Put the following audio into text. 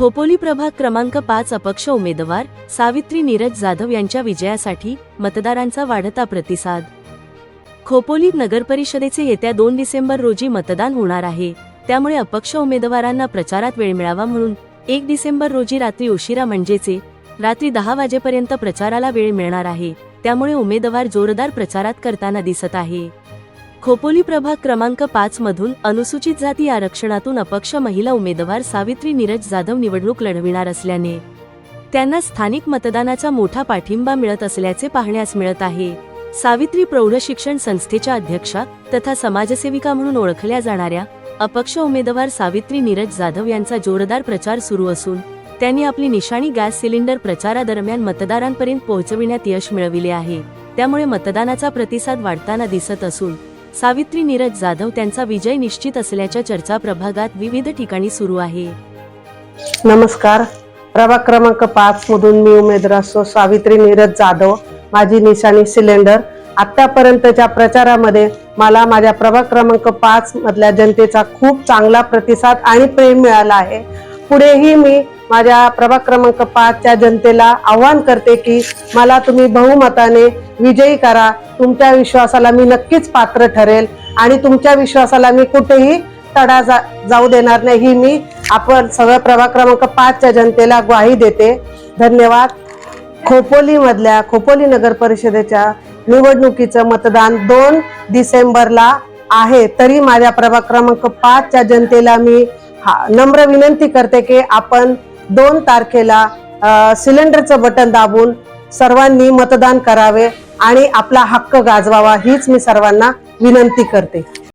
खोपोली प्रभाग क्रमांक 5 अपक्ष उमेदवार सावित्री नीरज जाधव यांच्या विजयासाठी मतदारांचा वाढता प्रतिसाद। खोपोली नगरपरिषदेचे येत्या 2 डिसेंबर रोजी मतदान होणार आहे, त्यामुळे अपक्ष उमेदवारांना प्रचारात वेळ मिळावा म्हणून 1 डिसेंबर रोजी रात्री उशिरा म्हणजेच रात्री 10 वाजेपर्यंत प्रचाराला वेळ मिळणार आहे। त्यामुळे उमेदवार जोरदार प्रचारात करताना दिसत आहे। खोपोली प्रभाग क्रमांक 5 मधून अनुसूचित जाती आरक्षणातून अपक्ष महिला उमेदवार सावित्री नीरज जाधव निवडणूक लढविणार असल्याने त्यांना स्थानिक मतदानाचा मोठा पाठिंबा मिळत असल्याचे पाहण्यास मिळत आहे। सावित्री प्रौढ शिक्षण संस्थेच्या अध्यक्षा तथा समाजसेविका म्हणून ओळखल्या जाणाऱ्या अपक्ष उमेदवार सावित्री नीरज जाधव यांचा जोरदार प्रचार सुरू असून त्यांनी आपली निशाणी गॅस सिलेंडर प्रचारादरम्यान मतदारांपर्यंत पोहोचविण्यात यश मिळविले आहे। त्यामुळे मतदानाचा प्रतिसाद वाढताना दिसत असून सावित्री नीरज जाधव त्यांचा विजय निश्चित असल्याच्या चर्चा प्रभागात विविध ठिकाणी सुरू आहे। नमस्कार, प्रभाग क्रमांक 5 मधून मी उमेदवार सावित्री नीरज जाधव, माझी निशाणी सिलेंडर। आतापर्यंतच्या प्रचारामध्ये मला माझ्या प्रभाग क्रमांक 5 मधल्या जनतेचा खूप चांगला प्रतिसाद आणि प्रेम मिळाला आहे। पुढेही मी माझ्या प्रभाग क्रमांक 5 च्या जनतेला आवाहन करते की मला तुम्ही बहुमताने विजयी करा। तुमच्या विश्वासाला मी नक्कीच पात्र ठरेल आणि तुमच्या विश्वासाला मी कुठेही तडा जाऊ देणार नाही, ही मी आपण सगळ्या प्रभाग क्रमांक 5 च्या जनतेला ग्वाही देते। धन्यवाद। खोपोली नगर परिषदेच्या निवडणुकीचं मतदान 2 डिसेंबरला आहे, तरी माझ्या प्रभाग क्रमांक 5 च्या जनतेला मी नम्र विनंती करते की आपण 2 तारखेला सिलेंडरचं बटन दाबून सर्वांनी मतदान करावे आणि आपला हक्क गाजवावा, हीच मी सर्वांना विनंती करते।